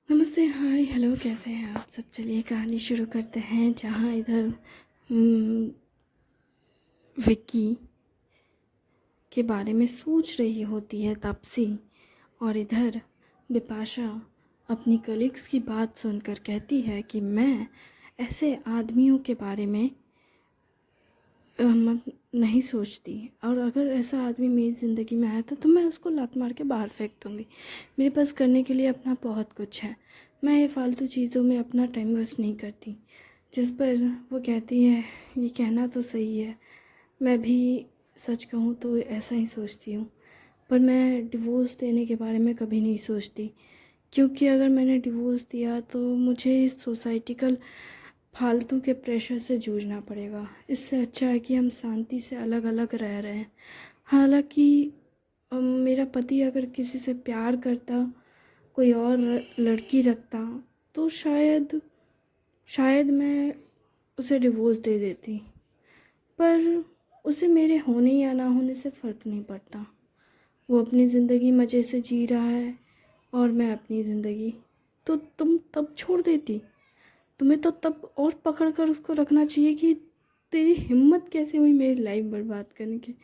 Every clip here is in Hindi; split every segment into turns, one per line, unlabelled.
नमस्ते, हाय, हेलो, कैसे हैं आप सब? चलिए कहानी शुरू करते हैं। जहाँ इधर विक्की के बारे में सोच रही होती है तापसी, और इधर बिपाशा अपनी कलीग्स की बात सुनकर कहती है कि मैं ऐसे आदमियों के बारे में नहीं सोचती, और अगर ऐसा आदमी मेरी ज़िंदगी में आया तो मैं उसको लात मार के बाहर फेंक दूँगी। मेरे पास करने के लिए अपना बहुत कुछ है। मैं ये फालतू चीज़ों में अपना टाइम वेस्ट नहीं करती। जिस पर वो कहती है, ये कहना तो सही है, मैं भी सच कहूँ तो ऐसा ही सोचती हूँ, पर मैं डिवोर्स देने के बारे में कभी नहीं सोचती, क्योंकि अगर मैंने डिवोर्स दिया तो मुझे इस सोसाइटिकल फालतू के प्रेशर से जूझना पड़ेगा। इससे अच्छा है कि हम शांति से अलग अलग रह रहे हैं। हालांकि मेरा पति अगर किसी से प्यार करता, कोई और लड़की रखता, तो शायद मैं उसे डिवोर्स दे देती, पर उसे मेरे होने या ना होने से फ़र्क नहीं पड़ता। वो अपनी ज़िंदगी मज़े से जी रहा है और मैं अपनी ज़िंदगी। तो तुम तब छोड़ देती? तुम्हें तो तब और पकड़ कर उसको रखना चाहिए कि तेरी हिम्मत कैसे हुई मेरी लाइफ बर्बाद करने की।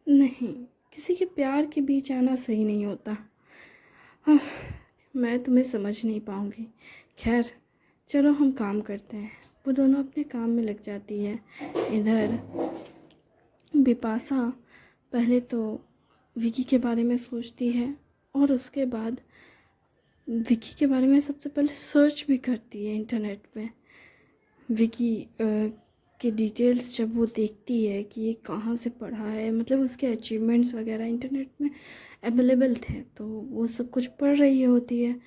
नहीं, किसी के प्यार के बीच आना सही नहीं होता। आह, मैं तुम्हें समझ नहीं पाऊँगी। खैर, चलो हम काम करते हैं। वो दोनों अपने काम में लग जाती है। इधर बिपाशा पहले तो विकी के बारे में सोचती है, और उसके बाद विकी के बारे में सबसे पहले सर्च भी करती है इंटरनेट पे। विकी के डिटेल्स जब वो देखती है कि ये कहाँ से पढ़ा है, मतलब उसके अचीवमेंट्स वगैरह इंटरनेट में अवेलेबल थे, तो वो सब कुछ पढ़ रही होती है।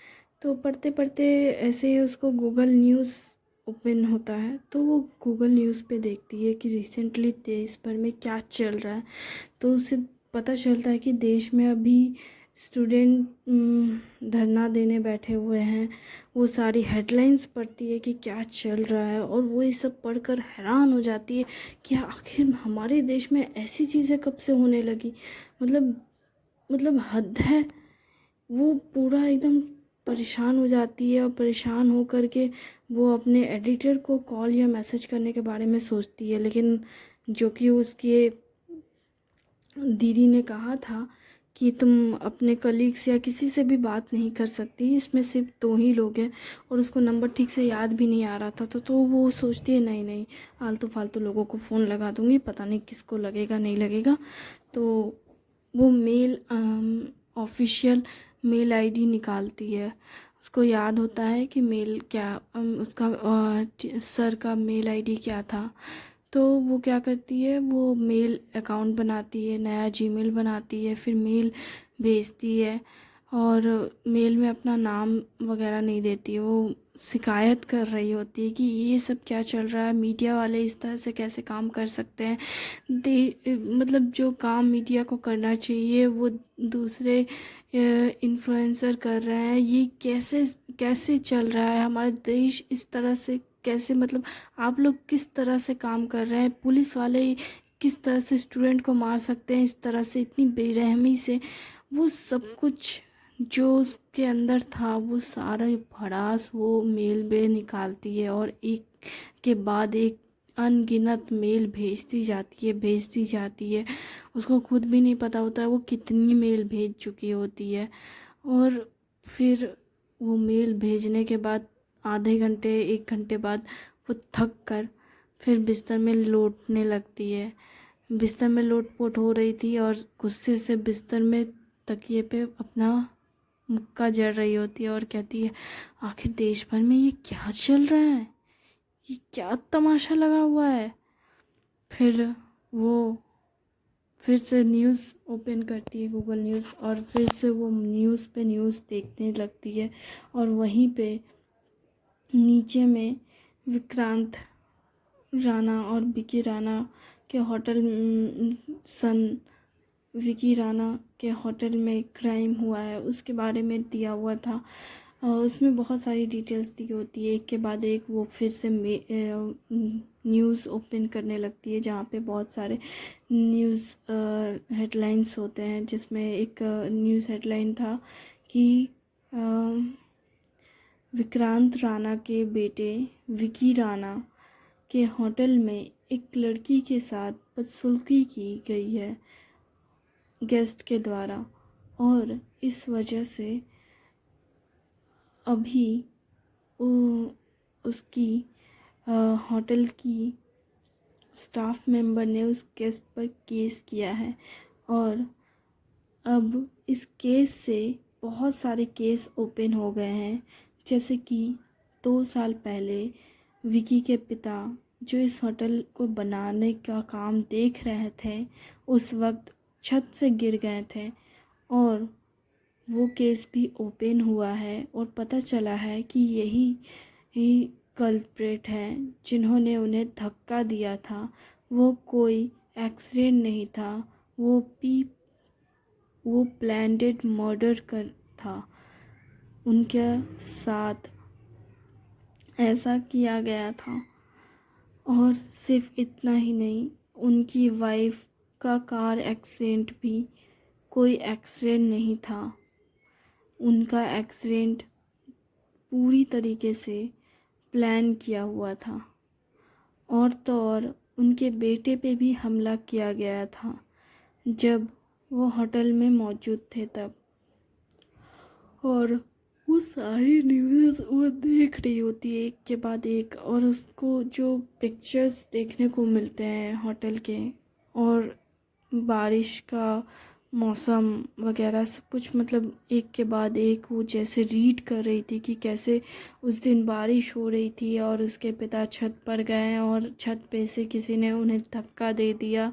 तो पढ़ते पढ़ते ऐसे ही उसको गूगल न्यूज़ ओपन होता है, तो वो गूगल न्यूज़ पे देखती है कि रिसेंटली देश भर में क्या चल रहा है। तो उससे पता चलता है कि देश में अभी स्टूडेंट धरना देने बैठे हुए हैं। वो सारी हेडलाइंस पढ़ती है कि क्या चल रहा है, और वो ये सब पढ़कर हैरान हो जाती है कि आखिर हमारे देश में ऐसी चीज़ें कब से होने लगी। मतलब हद है। वो पूरा एकदम परेशान हो जाती है, और परेशान हो कर के वो अपने एडिटर को कॉल या मैसेज करने के बारे में सोचती है, लेकिन जो कि उसके दीदी ने कहा था कि तुम अपने कलीग्स या किसी से भी बात नहीं कर सकती, इसमें सिर्फ दो ही लोग हैं, और उसको नंबर ठीक से याद भी नहीं आ रहा था। तो वो सोचती है, नहीं नहीं, आलतू फालतू लोगों को फ़ोन लगा दूंगी, पता नहीं किसको लगेगा नहीं लगेगा। तो वो मेल ऑफिशियल मेल आईडी निकालती है। उसको याद होता है कि मेल क्या उसका सर का मेल आईडी क्या था। तो वो क्या करती है, वो मेल अकाउंट बनाती है, नया जीमेल बनाती है, फिर मेल भेजती है, और मेल में अपना नाम वगैरह नहीं देती है। वो शिकायत कर रही होती है कि ये सब क्या चल रहा है, मीडिया वाले इस तरह से कैसे काम कर सकते हैं। मतलब जो काम मीडिया को करना चाहिए वो दूसरे इन्फ्लुएंसर कर रहे हैं। ये कैसे कैसे चल रहा है हमारा देश इस तरह से? कैसे, मतलब आप लोग किस तरह से काम कर रहे हैं? पुलिस वाले किस तरह से स्टूडेंट को मार सकते हैं इस तरह से, इतनी बेरहमी से? वो सब कुछ जो उसके अंदर था, वो सारा भड़ास वो मेल में निकालती है, और एक के बाद एक अनगिनत मेल भेजती जाती है। उसको खुद भी नहीं पता होता है वो कितनी मेल भेज चुकी होती है। और फिर वो मेल भेजने के बाद आधे घंटे 1 घंटे बाद वो थक कर फिर बिस्तर में लौटने लगती है। बिस्तर में लोट-पोट हो रही थी, और गुस्से से बिस्तर में तकिए पे अपना मुक्का जड़ रही होती है, और कहती है, आखिर देश भर में ये क्या चल रहा है? ये क्या तमाशा लगा हुआ है? फिर वो फिर से न्यूज़ ओपन करती है, गूगल न्यूज़, और फिर से वो न्यूज़ पे न्यूज़ देखने लगती है। और वहीं पे नीचे में विक्रांत राणा और विकी राणा के होटल सन विकी राणा के होटल में क्राइम हुआ है उसके बारे में दिया हुआ था। उसमें बहुत सारी डिटेल्स दी होती है, एक के बाद एक वो फिर से न्यूज़ ओपन करने लगती है, जहाँ पे बहुत सारे न्यूज़ हेडलाइंस होते हैं, जिसमें एक न्यूज़ हेडलाइन था कि विक्रांत राणा के बेटे विकी राणा के होटल में एक लड़की के साथ बदसलूकी की गई है गेस्ट के द्वारा, और इस वजह से अभी उसकी होटल की स्टाफ मेंबर ने उस केस पर केस किया है। और अब इस केस से बहुत सारे केस ओपन हो गए हैं, जैसे कि 2 साल पहले विकी के पिता जो इस होटल को बनाने का काम देख रहे थे उस वक्त छत से गिर गए थे, और वो केस भी ओपन हुआ है और पता चला है कि यही ही कल्प्रेट हैं जिन्होंने उन्हें धक्का दिया था। वो कोई एक्सीडेंट नहीं था, वो प्लान्ड मर्डर कर था। उनके साथ ऐसा किया गया था। और सिर्फ इतना ही नहीं, उनकी वाइफ का कार एक्सीडेंट भी कोई एक्सीडेंट नहीं था। उनका एक्सीडेंट पूरी तरीके से प्लान किया हुआ था। और तो और उनके बेटे पे भी हमला किया गया था जब वो होटल में मौजूद थे तब। और वो सारी न्यूज़ वो देख रही होती है एक के बाद एक, और उसको जो पिक्चर्स देखने को मिलते हैं होटल के, और बारिश का मौसम वगैरह सब कुछ, मतलब एक के बाद एक वो जैसे रीड कर रही थी कि कैसे उस दिन बारिश हो रही थी और उसके पिता छत पर गए और छत पे से किसी ने उन्हें धक्का दे दिया।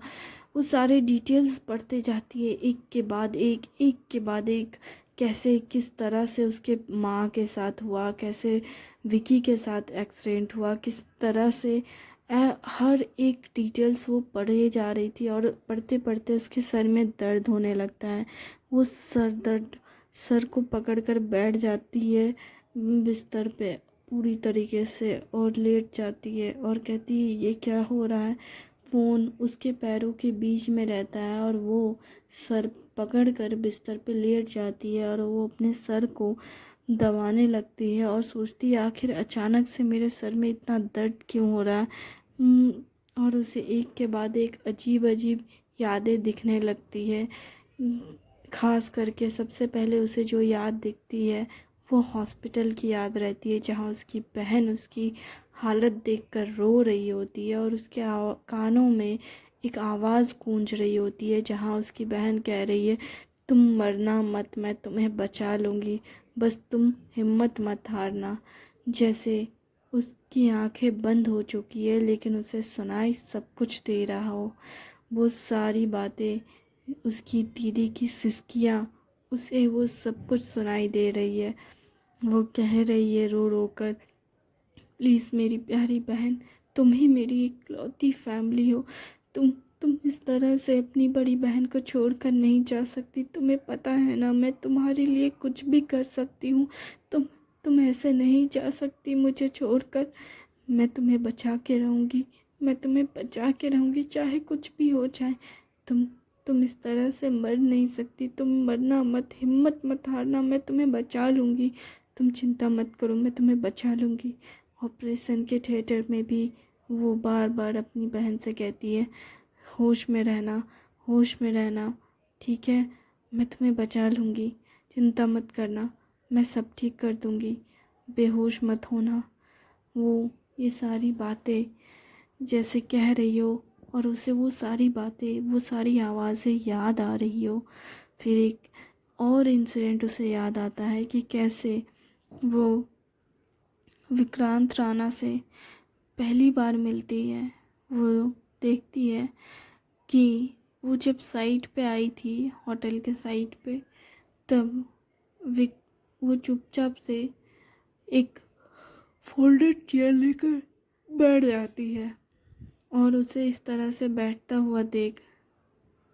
वो सारे डिटेल्स पढ़ते जाती है एक के बाद एक के बाद एक, कैसे किस तरह से उसके माँ के साथ हुआ, कैसे विकी के साथ एक्सीडेंट हुआ, किस तरह से हर एक डिटेल्स वो पढ़े जा रही थी। और पढ़ते पढ़ते उसके सर में दर्द होने लगता है। वो सर को पकड़कर बैठ जाती है बिस्तर पे पूरी तरीके से और लेट जाती है और कहती है ये क्या हो रहा है। फ़ोन उसके पैरों के बीच में रहता है और वो सर पकड़कर बिस्तर पे लेट जाती है और वो अपने सर को दबाने लगती है और सोचती है आखिर अचानक से मेरे सर में इतना दर्द क्यों हो रहा है। और उसे एक के बाद एक अजीब अजीब यादें दिखने लगती है। खास करके सबसे पहले उसे जो याद दिखती है वो हॉस्पिटल की याद रहती है, जहाँ उसकी बहन उसकी हालत देखकर रो रही होती है और उसके कानों में एक आवाज़ गूंज रही होती है, जहाँ उसकी बहन कह रही है तुम मरना मत, मैं तुम्हें बचा लूँगी, बस तुम हिम्मत मत हारना। जैसे उसकी आंखें बंद हो चुकी है लेकिन उसे सुनाई सब कुछ दे रहा हो। वो सारी बातें, उसकी दीदी की सिसकियाँ, उसे वो सब कुछ सुनाई दे रही है। वो कह रही है रो रो कर, प्लीज़ मेरी प्यारी बहन, तुम ही मेरी इकलौती फैमिली हो। तुम इस तरह से अपनी बड़ी बहन को छोड़कर नहीं जा सकती। तुम्हें पता है ना मैं तुम्हारे लिए कुछ भी कर सकती हूँ। तुम ऐसे नहीं जा सकती मुझे छोड़कर। मैं तुम्हें बचा के रहूँगी, मैं तुम्हें बचा के रहूँगी चाहे कुछ भी हो जाए। तुम तुम इस तरह से मर नहीं सकती। तुम मरना मत, हिम्मत मत हारना, मैं तुम्हें बचा लूँगी। तुम चिंता मत करो, मैं तुम्हें बचा लूँगी। ऑपरेशन के थिएटर में भी वो बार बार अपनी बहन से कहती है होश में रहना, होश में रहना, ठीक है, मैं तुम्हें बचा लूँगी, चिंता मत करना, मैं सब ठीक कर दूँगी, बेहोश मत होना। वो ये सारी बातें जैसे कह रही हो और उसे वो सारी बातें, वो सारी आवाज़ें याद आ रही हो। फिर एक और इंसिडेंट उसे याद आता है कि कैसे वो विक्रांत राणा से पहली बार मिलती है। वो देखती है कि वो जब साइट पे आई थी होटल के साइट पे, तब वो चुपचाप से एक फोल्डेड चेयर लेकर बैठ जाती है और उसे इस तरह से बैठता हुआ देख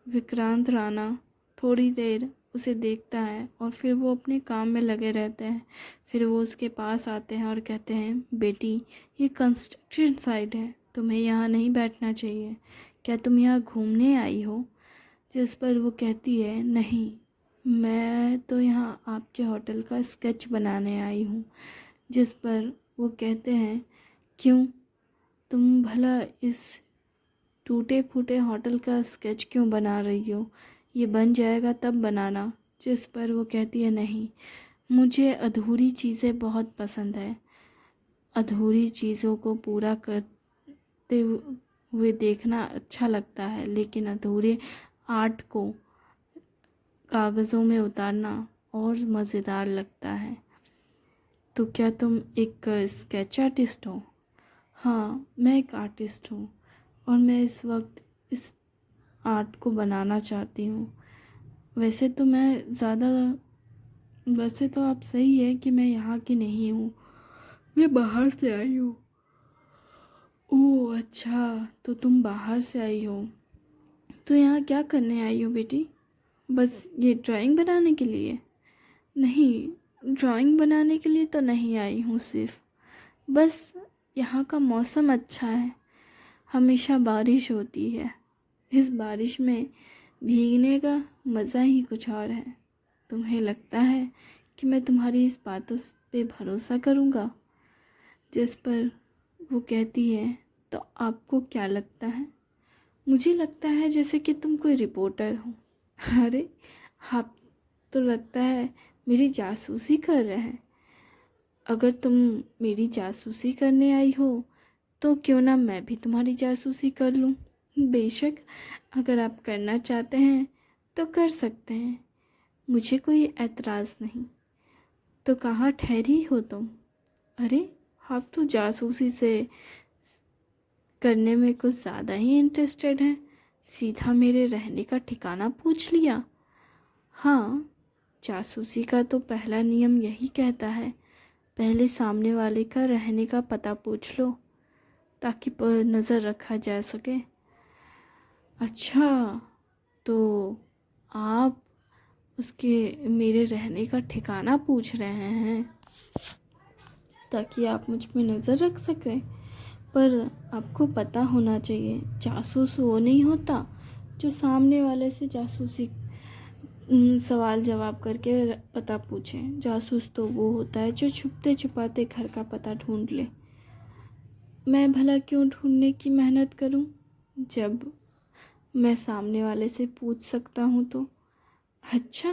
विक्रांत राणा थोड़ी देर उसे देखता है और फिर वो अपने काम में लगे रहते हैं। फिर वो उसके पास आते हैं और कहते हैं बेटी, ये कंस्ट्रक्शन साइट है, तुम्हें यहाँ नहीं बैठना चाहिए, क्या तुम यहाँ घूमने आई हो। जिस पर वो कहती है नहीं, मैं तो यहाँ आपके होटल का स्केच बनाने आई हूँ। जिस पर वो कहते हैं, क्यों, तुम भला इस टूटे फूटे होटल का स्केच क्यों बना रही हो, ये बन जाएगा तब बनाना। जिस पर वो कहती है, नहीं, मुझे अधूरी चीज़ें बहुत पसंद है, अधूरी चीज़ों को पूरा करते हुए देखना अच्छा लगता है, लेकिन अधूरे आर्ट को कागज़ों में उतारना और मज़ेदार लगता है। तो क्या तुम एक स्केच आर्टिस्ट हो? हाँ, मैं एक आर्टिस्ट हूँ और मैं इस वक्त इस आर्ट को बनाना चाहती हूँ। वैसे तो मैं ज़्यादा वैसे तो आप सही है कि मैं यहाँ की नहीं हूँ, मैं बाहर से आई हूँ। ओह अच्छा, तो तुम बाहर से आई हो। तो यहाँ क्या करने आई हो बेटी? बस ये ड्राइंग बनाने के लिए? नहीं, ड्राइंग बनाने के लिए तो नहीं आई हूँ, सिर्फ बस यहाँ का मौसम अच्छा है, हमेशा बारिश होती है। इस बारिश में भीगने का मज़ा ही कुछ और है। तुम्हें लगता है कि मैं तुम्हारी इस बातों पे भरोसा करूँगा? जिस पर वो कहती है, तो आपको क्या लगता है? मुझे लगता है जैसे कि तुम कोई रिपोर्टर हो। अरे, आप तो लगता है मेरी जासूसी कर रहे हैं। अगर तुम मेरी जासूसी करने आई हो तो क्यों ना मैं भी तुम्हारी जासूसी कर लूं। बेशक, अगर आप करना चाहते हैं तो कर सकते हैं, मुझे कोई एतराज़ नहीं। तो कहाँ ठहरी हो तुम? अरे, आप तो जासूसी से करने में कुछ ज़्यादा ही इंटरेस्टेड हैं, सीधा मेरे रहने का ठिकाना पूछ लिया। हाँ, जासूसी का तो पहला नियम यही कहता है, पहले सामने वाले का रहने का पता पूछ लो ताकि पर नज़र रखा जा सके। अच्छा, तो आप उसके मेरे रहने का ठिकाना पूछ रहे हैं ताकि आप मुझ पे नज़र रख सकें। पर आपको पता होना चाहिए, जासूस वो नहीं होता जो सामने वाले से जासूसी सवाल जवाब करके पता पूछे। जासूस तो वो होता है जो छुपते छुपाते घर का पता ढूंढ ले। मैं भला क्यों ढूंढने की मेहनत करूं जब मैं सामने वाले से पूछ सकता हूं तो। अच्छा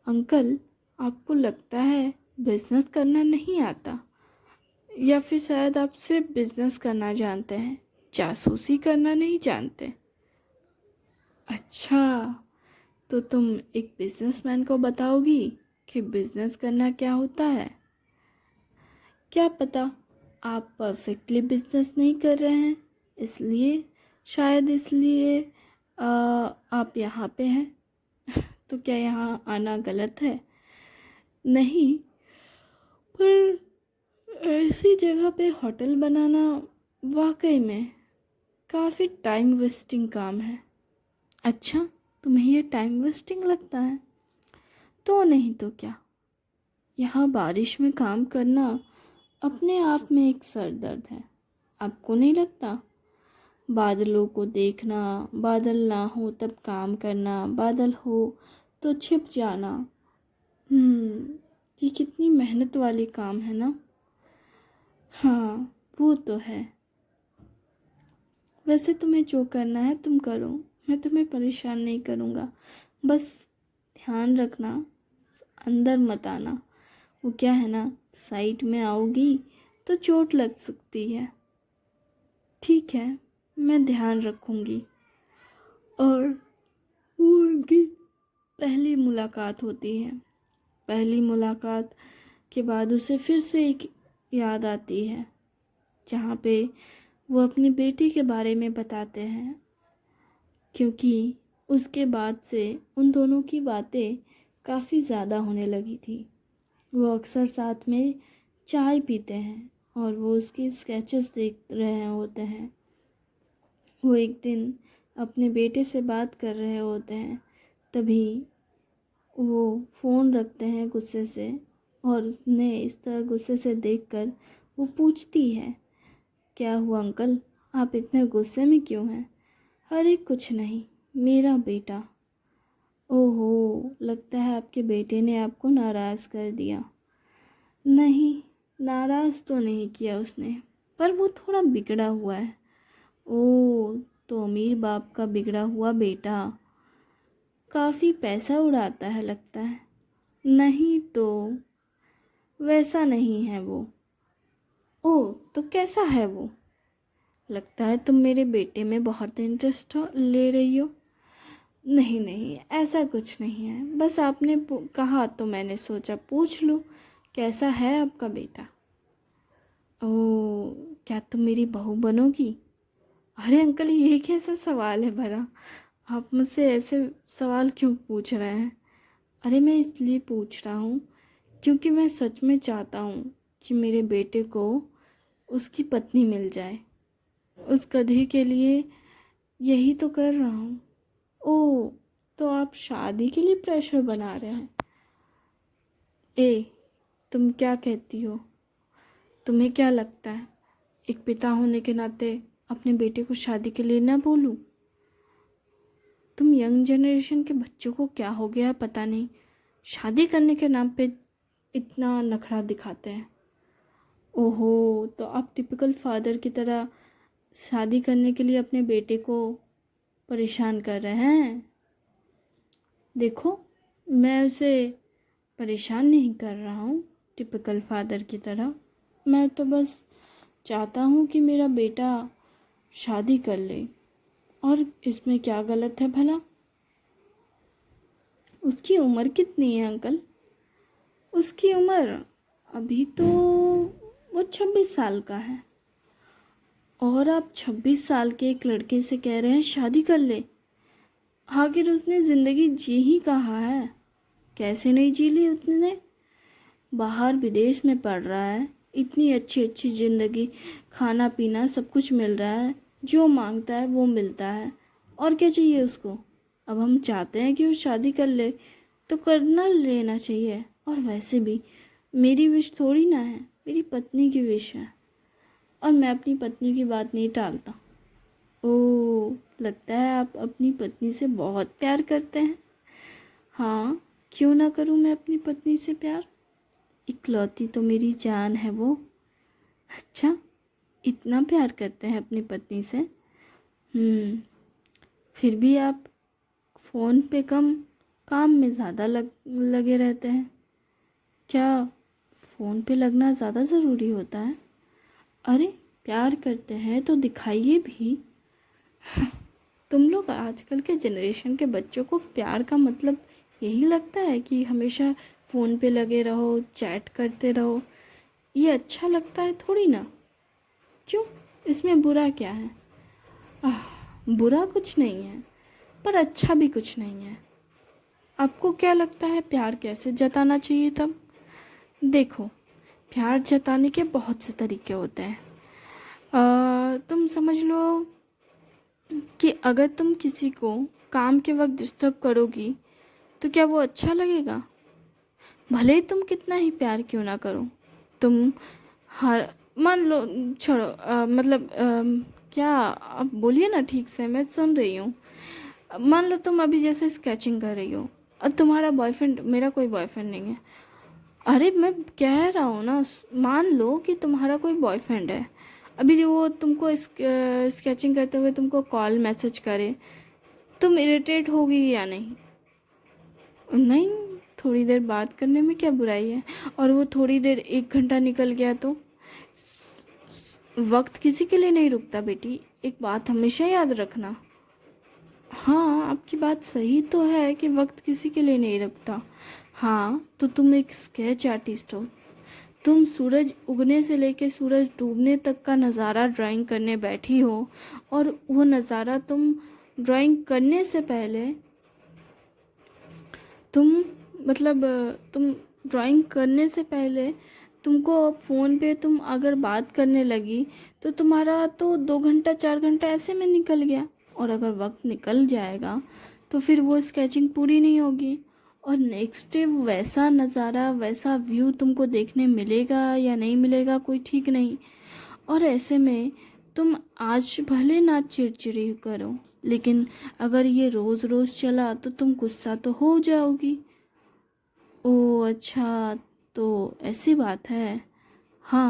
अंकल, आपको लगता है बिजनेस करना नहीं आता, या फिर शायद आप सिर्फ बिजनेस करना जानते हैं, जासूसी करना नहीं जानते। अच्छा, तो तुम एक बिजनेसमैन को बताओगी कि बिजनेस करना क्या होता है? क्या पता आप परफेक्टली बिजनेस नहीं कर रहे हैं, इसलिए शायद इसलिए आप यहाँ पे हैं। तो क्या यहाँ आना गलत है? नहीं, पर ऐसी जगह पे होटल बनाना वाकई में काफ़ी टाइम वेस्टिंग काम है। अच्छा, तुम्हें ये टाइम वेस्टिंग लगता है? तो नहीं तो क्या, यहाँ बारिश में काम करना अपने आप में एक सर दर्द है। आपको नहीं लगता? बादलों को देखना, बादल ना हो तब काम करना, बादल हो तो छिप जाना। ये कितनी मेहनत वाली काम है ना। हाँ, वो तो है। वैसे तुम्हें जो करना है तुम करो, मैं तुम्हें परेशान नहीं करूँगा। बस ध्यान रखना, अंदर मत आना। वो क्या है ना, साइड में आओगी तो चोट लग सकती है। ठीक है, मैं ध्यान रखूँगी। और वो उनकी पहली मुलाकात होती है। पहली मुलाकात के बाद उसे फिर से एक याद आती है, जहाँ पे वो अपनी बेटी के बारे में बताते हैं, क्योंकि उसके बाद से उन दोनों की बातें काफ़ी ज़्यादा होने लगी थी। वो अक्सर साथ में चाय पीते हैं और वो उसकी स्केचेस देख रहे होते हैं। वो एक दिन अपने बेटे से बात कर रहे होते हैं, तभी वो फ़ोन रखते हैं गुस्से से, और उसने इस तरह गुस्से से देखकर वो पूछती है, क्या हुआ अंकल, आप इतने गुस्से में क्यों हैं? अरे कुछ नहीं, मेरा बेटा। ओहो, लगता है आपके बेटे ने आपको नाराज़ कर दिया। नहीं, नाराज़ तो नहीं किया उसने, पर वो थोड़ा बिगड़ा हुआ है। ओह, तो अमीर बाप का बिगड़ा हुआ बेटा काफ़ी पैसा उड़ाता है लगता है। नहीं तो वैसा नहीं है वो। ओह, तो कैसा है वो? लगता है तुम मेरे बेटे में बहुत इंटरेस्ट ले रही हो। नहीं नहीं, ऐसा कुछ नहीं है, बस आपने कहा तो मैंने सोचा पूछ लूँ, कैसा है आपका बेटा? ओह, क्या तुम मेरी बहू बनोगी? अरे अंकल, ये कैसा सवाल है भला? आप मुझसे ऐसे सवाल क्यों पूछ रहे हैं? अरे मैं इसलिए पूछ रहा हूँ क्योंकि मैं सच में चाहता हूँ कि मेरे बेटे को उसकी पत्नी मिल जाए। उस गधे के लिए यही तो कर रहा हूँ। ओह, तो आप शादी के लिए प्रेशर बना रहे हैं? ए, तुम क्या कहती हो? तुम्हें क्या लगता है एक पिता होने के नाते अपने बेटे को शादी के लिए ना बोलूं? तुम यंग जनरेशन के बच्चों को क्या हो गया पता नहीं, शादी करने के नाम पे इतना नखरा दिखाते हैं। ओहो, तो आप टिपिकल फादर की तरह शादी करने के लिए अपने बेटे को परेशान कर रहे हैं। देखो, मैं उसे परेशान नहीं कर रहा हूँ टिपिकल फादर की तरह। मैं तो बस चाहता हूँ कि मेरा बेटा शादी कर ले, और इसमें क्या गलत है भला? उसकी उम्र कितनी है अंकल? उसकी उम्र अभी तो वो 26 साल का है। और आप 26 साल के एक लड़के से कह रहे हैं शादी कर ले? आखिर उसने ज़िंदगी जी ही कहाँ है? कैसे नहीं जी ली उसने? बाहर विदेश में पढ़ रहा है, इतनी अच्छी अच्छी ज़िंदगी, खाना पीना सब कुछ मिल रहा है, जो मांगता है वो मिलता है, और क्या चाहिए उसको? अब हम चाहते हैं कि वो शादी कर ले तो करना लेना चाहिए। और वैसे भी मेरी विश थोड़ी ना है, मेरी पत्नी की विश है, और मैं अपनी पत्नी की बात नहीं टालता। ओह, लगता है आप अपनी पत्नी से बहुत प्यार करते हैं। हाँ, क्यों ना करूँ मैं अपनी पत्नी से प्यार? इकलौती तो मेरी जान है वो। अच्छा, इतना प्यार करते हैं अपनी पत्नी से? फिर भी आप फ़ोन पे कम, काम में ज़्यादा लगे रहते हैं। क्या फ़ोन पे लगना ज़्यादा ज़रूरी होता है? अरे, प्यार करते हैं तो दिखाइए भी। तुम लोग आजकल के जनरेशन के बच्चों को प्यार का मतलब यही लगता है कि हमेशा फ़ोन पे लगे रहो, चैट करते रहो? ये अच्छा लगता है थोड़ी ना। क्यों, इसमें बुरा क्या है? आह, बुरा कुछ नहीं है, पर अच्छा भी कुछ नहीं है। आपको क्या लगता है प्यार कैसे जताना चाहिए तब? देखो, प्यार जताने के बहुत से तरीके होते हैं। तुम समझ लो कि अगर तुम किसी को काम के वक्त डिस्टर्ब करोगी तो क्या वो अच्छा लगेगा? भले ही तुम कितना ही प्यार क्यों ना करो। तुम हर मान लो, छोड़ो, क्या आप बोलिए ना ठीक से, मैं सुन रही हूँ। मान लो तुम अभी जैसे स्केचिंग कर रही हो और तुम्हारा बॉयफ्रेंड, मेरा कोई बॉयफ्रेंड नहीं है। अरे मैं कह रहा हूँ ना, मान लो कि तुम्हारा कोई बॉयफ्रेंड है, अभी वो तुमको स्केचिंग करते हुए तुमको कॉल मैसेज करे, तुम इरिटेट होगी या नहीं? नहीं, थोड़ी देर बात करने में क्या बुराई है? और वो थोड़ी देर 1 घंटा निकल गया तो? वक्त किसी के लिए नहीं रुकता बेटी, एक बात हमेशा याद रखना। हाँ, आपकी बात सही तो है कि वक्त किसी के लिए नहीं रुकता। हाँ, तो तुम एक स्केच आर्टिस्ट हो। तुम सूरज उगने से लेके सूरज डूबने तक का नज़ारा ड्राइंग करने बैठी हो, और वो नज़ारा तुम ड्राइंग करने से पहले तुम तुम ड्राइंग करने से पहले तुमको फ़ोन पे तुम अगर बात करने लगी तो तुम्हारा तो 2 घंटा 4 घंटा ऐसे में निकल गया। और अगर वक्त निकल जाएगा तो फिर वो स्केचिंग पूरी नहीं होगी, और नेक्स्ट डे वैसा नज़ारा, वैसा व्यू तुमको देखने मिलेगा या नहीं मिलेगा कोई ठीक नहीं। और ऐसे में तुम आज भले ना चिड़चिड़ी करो, लेकिन अगर ये रोज़ रोज़ चला तो तुम गुस्सा तो हो जाओगी। ओह अच्छा, तो ऐसी बात है। हाँ।